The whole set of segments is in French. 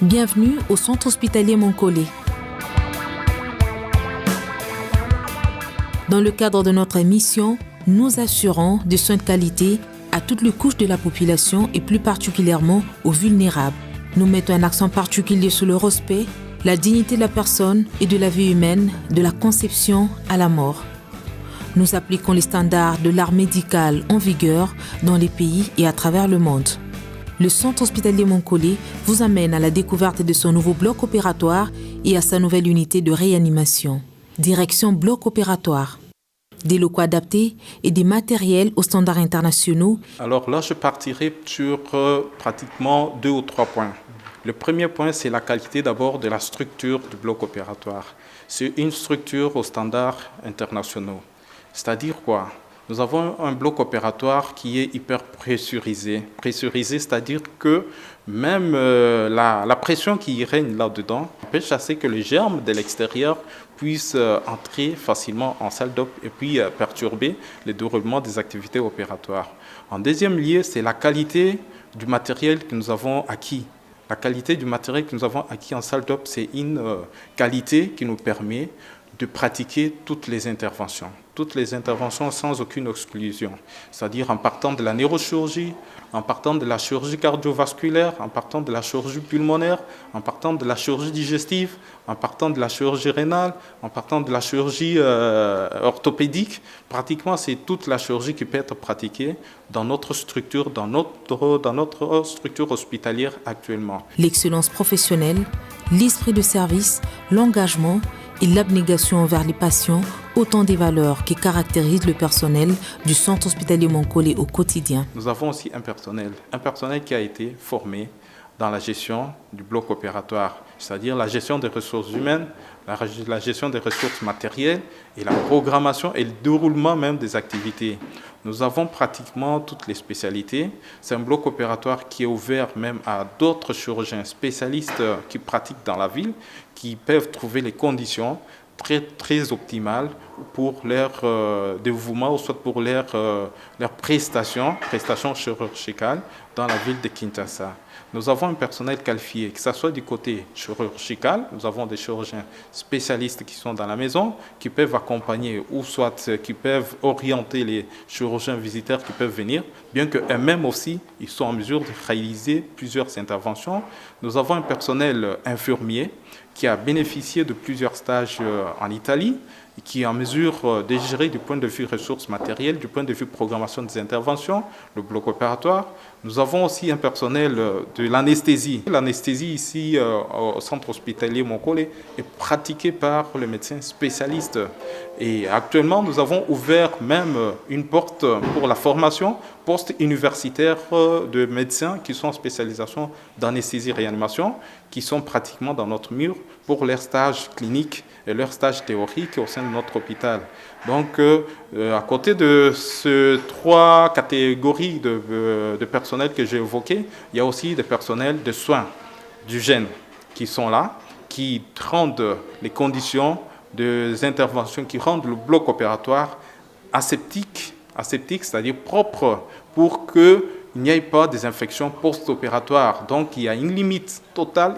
Bienvenue au Centre hospitalier Moncolé. Dans le cadre de notre mission, nous assurons des soins de qualité à toutes les couches de la population et plus particulièrement aux vulnérables. Nous mettons un accent particulier sur le respect, la dignité de la personne et de la vie humaine, de la conception à la mort. Nous appliquons les standards de l'art médical en vigueur dans les pays et à travers le monde. Le Centre hospitalier Moncolé vous amène à la découverte de son nouveau bloc opératoire et à sa nouvelle unité de réanimation. Direction bloc opératoire. Des locaux adaptés et des matériels aux standards internationaux. Alors là, je partirai sur pratiquement 2 ou 3 points. Le premier point, c'est la qualité d'abord de la structure du bloc opératoire. C'est une structure aux standards internationaux. C'est-à-dire quoi ? Nous avons un bloc opératoire qui est hyper pressurisé. Pressurisé, c'est-à-dire que même la pression qui règne là-dedans empêche assez que les germes de l'extérieur puissent entrer facilement en salle d'op et puis perturber le déroulement des activités opératoires. En deuxième lieu, c'est la qualité du matériel que nous avons acquis. La qualité du matériel que nous avons acquis en salle d'op, c'est une qualité qui nous permet de pratiquer toutes les interventions sans aucune exclusion, c'est-à-dire en partant de la neurochirurgie, en partant de la chirurgie cardiovasculaire, en partant de la chirurgie pulmonaire, en partant de la chirurgie digestive, en partant de la chirurgie rénale, en partant de la chirurgie orthopédique. Pratiquement, c'est toute la chirurgie qui peut être pratiquée dans notre structure, dans notre structure hospitalière actuellement. L'excellence professionnelle, l'esprit de service, l'engagement et l'abnégation envers les patients, autant des valeurs qui caractérisent le personnel du Centre hospitalier Moncolé au quotidien. Nous avons aussi un personnel qui a été formé dans la gestion du bloc opératoire, c'est-à-dire la gestion des ressources humaines, la gestion des ressources matérielles et la programmation et le déroulement même des activités. Nous avons pratiquement toutes les spécialités. C'est un bloc opératoire qui est ouvert même à d'autres chirurgiens spécialistes qui pratiquent dans la ville, qui peuvent trouver les conditions très optimales pour leur dévouement ou soit pour leur prestations chirurgicales dans la ville de Kinshasa. Nous avons un personnel qualifié, que ce soit du côté chirurgical, nous avons des chirurgiens spécialistes qui sont dans la maison, qui peuvent accompagner ou soit qui peuvent orienter les chirurgiens visiteurs qui peuvent venir, bien qu'eux-mêmes aussi, ils sont en mesure de réaliser plusieurs interventions. Nous avons un personnel infirmier qui a bénéficié de plusieurs stages en Italie, et qui est en mesure de gérer du point de vue ressources matérielles, du point de vue programmation des interventions, le bloc opératoire. Nous avons aussi un personnel de l'anesthésie. L'anesthésie ici au centre hospitalier Moncolé est pratiquée par les médecins spécialistes. Et actuellement, nous avons ouvert même une porte pour la formation post-universitaire de médecins qui sont en spécialisation d'anesthésie-réanimation, qui sont pratiquement dans notre mur pour leurs stages cliniques et leurs stages théoriques au sein de notre hôpital. Donc, à côté de ces 3 catégories de personnel que j'ai évoquées, il y a aussi des personnels de soins d'hygiène qui sont là, qui rendent les conditions des interventions, qui rendent le bloc opératoire aseptique, c'est-à-dire propre, pour qu'il n'y ait pas des infections post-opératoires. Donc, il y a une limite totale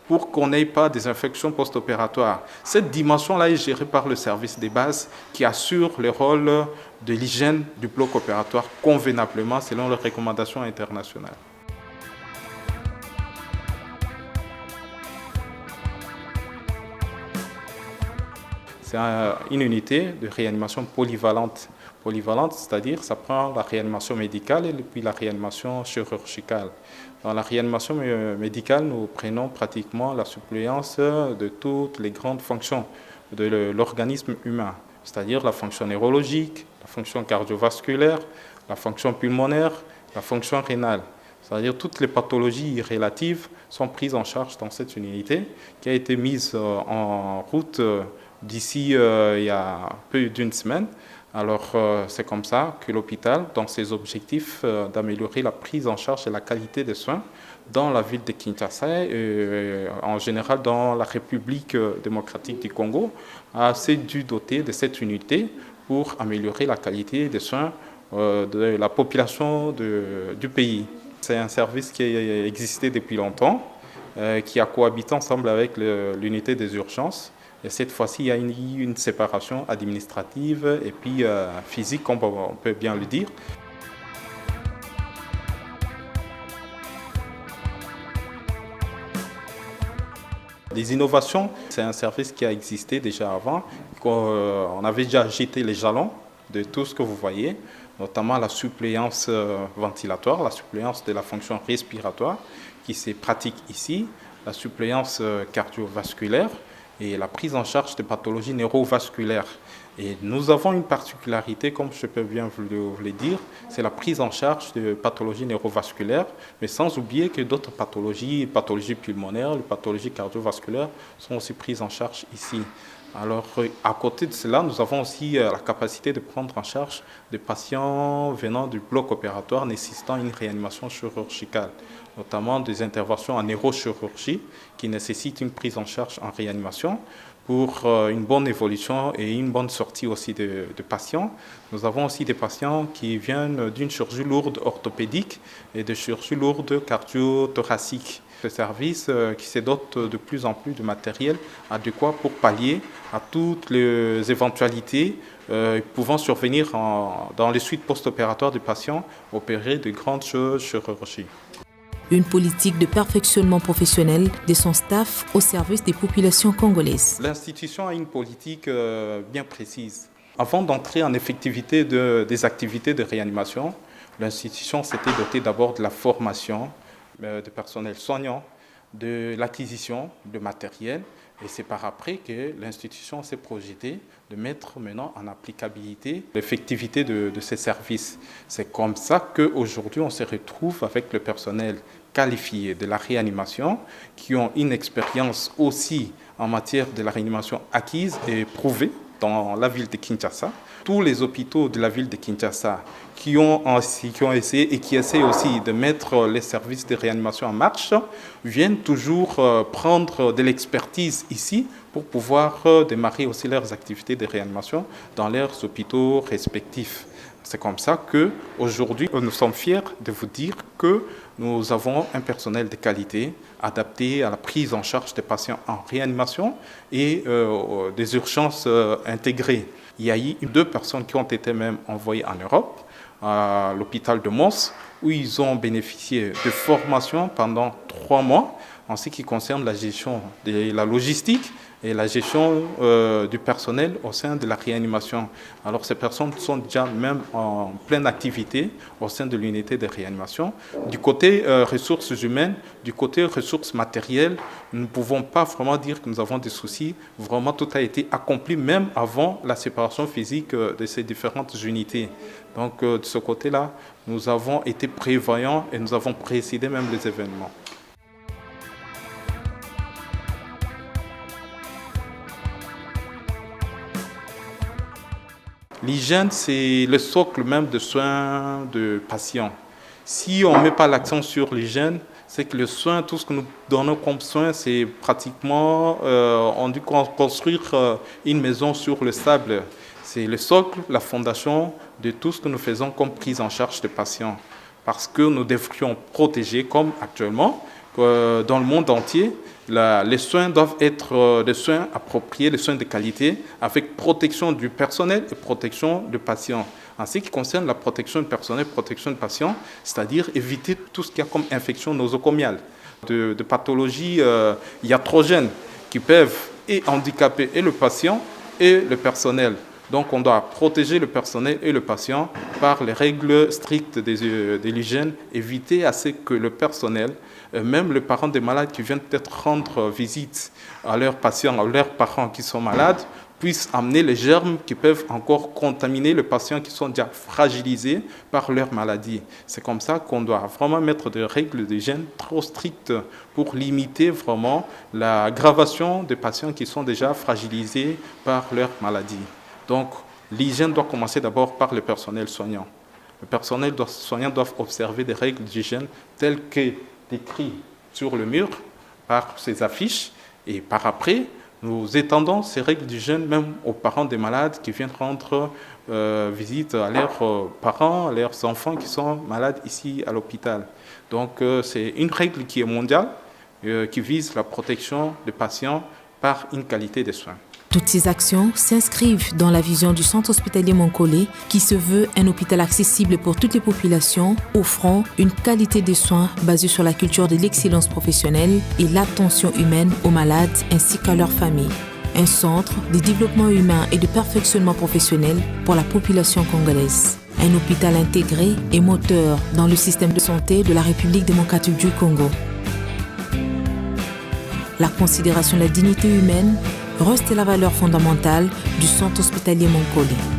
pour qu'on n'ait pas des infections post-opératoires. Cette dimension-là est gérée par le service des bases qui assure le rôle de l'hygiène du bloc opératoire convenablement selon les recommandations internationales. C'est une unité de réanimation polyvalente. Polyvalente, c'est-à-dire ça prend la réanimation médicale et puis la réanimation chirurgicale. Dans la réanimation médicale, nous prenons pratiquement la suppléance de toutes les grandes fonctions de l'organisme humain, c'est-à-dire la fonction neurologique, la fonction cardiovasculaire, la fonction pulmonaire, la fonction rénale. C'est-à-dire toutes les pathologies relatives sont prises en charge dans cette unité qui a été mise en route d'ici il y a peu d'une semaine. Alors, c'est comme ça que l'hôpital, dans ses objectifs d'améliorer la prise en charge et la qualité des soins dans la ville de Kinshasa et en général dans la République démocratique du Congo, s'est dû doter de cette unité pour améliorer la qualité des soins de la population du pays. C'est un service qui a existé depuis longtemps, qui a cohabité ensemble avec l'unité des urgences. Et cette fois-ci, il y a une séparation administrative et puis physique, comme on peut bien le dire. Les innovations, c'est un service qui a existé déjà avant. On avait déjà jeté les jalons de tout ce que vous voyez, notamment la suppléance ventilatoire, la suppléance de la fonction respiratoire qui se pratique ici, la suppléance cardiovasculaire et la prise en charge des pathologies neurovasculaires. Et nous avons une particularité, comme je peux bien vous le dire, c'est la prise en charge de pathologies neurovasculaires, mais sans oublier que d'autres pathologies pulmonaires, les pathologies cardiovasculaires sont aussi prises en charge ici. Alors, à côté de cela, nous avons aussi la capacité de prendre en charge des patients venant du bloc opératoire nécessitant une réanimation chirurgicale, notamment des interventions en neurochirurgie qui nécessitent une prise en charge en réanimation pour une bonne évolution et une bonne sortie aussi de patients. Nous avons aussi des patients qui viennent d'une chirurgie lourde orthopédique et de chirurgie lourde cardio-thoracique. Ce service qui se dote de plus en plus de matériel adéquat pour pallier à toutes les éventualités pouvant survenir dans les suites post-opératoires du patient opéré de grandes chirurgies. Une politique de perfectionnement professionnel de son staff au service des populations congolaises. L'institution a une politique bien précise. Avant d'entrer en effectivité des activités de réanimation, l'institution s'était dotée d'abord de la formation de personnel soignant, de l'acquisition de matériel, et c'est par après que l'institution s'est projetée de mettre maintenant en applicabilité l'effectivité de ces services. C'est comme ça qu'aujourd'hui on se retrouve avec le personnel qualifié de la réanimation, qui ont une expérience aussi en matière de la réanimation acquise et prouvée dans la ville de Kinshasa. Tous les hôpitaux de la ville de Kinshasa qui ont essayé et qui essaient aussi de mettre les services de réanimation en marche viennent toujours prendre de l'expertise ici pour pouvoir démarrer aussi leurs activités de réanimation dans leurs hôpitaux respectifs. C'est comme ça qu'aujourd'hui, nous sommes fiers de vous dire que nous avons un personnel de qualité adapté à la prise en charge des patients en réanimation et des urgences intégrées. Il y a eu 2 personnes qui ont été même envoyées en Europe, à l'hôpital de Mons, où ils ont bénéficié de formation pendant 3 mois en ce qui concerne la gestion de la logistique et la gestion du personnel au sein de la réanimation. Alors ces personnes sont déjà même en pleine activité au sein de l'unité de réanimation. Du côté ressources humaines, du côté ressources matérielles, nous ne pouvons pas vraiment dire que nous avons des soucis. Vraiment, tout a été accompli même avant la séparation physique de ces différentes unités. Donc de ce côté-là, nous avons été prévoyants et nous avons précédé même les événements. L'hygiène, c'est le socle même de soins de patients. Si on ne met pas l'accent sur l'hygiène, c'est que le soin, tout ce que nous donnons comme soin, c'est pratiquement, on dû construire une maison sur le sable. C'est le socle, la fondation de tout ce que nous faisons comme prise en charge de patients. Parce que nous devrions protéger, comme actuellement, dans le monde entier, les soins doivent être des soins appropriés, des soins de qualité, avec protection du personnel et protection du patient. En ce qui concerne la protection du personnel et protection du patient, c'est-à-dire éviter tout ce qu'il y a comme infection nosocomiale, de pathologies iatrogènes qui peuvent et handicaper et le patient et le personnel. Donc on doit protéger le personnel et le patient par les règles strictes de l'hygiène, éviter à ce que le personnel, même les parents des malades qui viennent peut-être rendre visite à leurs patients, à leurs parents qui sont malades, puissent amener les germes qui peuvent encore contaminer les patients qui sont déjà fragilisés par leur maladie. C'est comme ça qu'on doit vraiment mettre des règles d'hygiène trop strictes pour limiter vraiment l'aggravation des patients qui sont déjà fragilisés par leur maladie. Donc, l'hygiène doit commencer d'abord par le personnel soignant. Le personnel soignant doit observer des règles d'hygiène telles que décrites sur le mur par ces affiches. Et par après, nous étendons ces règles d'hygiène même aux parents des malades qui viennent rendre visite à leurs parents, à leurs enfants qui sont malades ici à l'hôpital. Donc, c'est une règle qui est mondiale, qui vise la protection des patients par une qualité des soins. Toutes ces actions s'inscrivent dans la vision du centre hospitalier Moncollet qui se veut un hôpital accessible pour toutes les populations, offrant une qualité de soins basée sur la culture de l'excellence professionnelle et l'attention humaine aux malades ainsi qu'à leurs familles. Un centre de développement humain et de perfectionnement professionnel pour la population congolaise. Un hôpital intégré et moteur dans le système de santé de la République démocratique du Congo. La considération de la dignité humaine reste la valeur fondamentale du centre hospitalier Moncollet.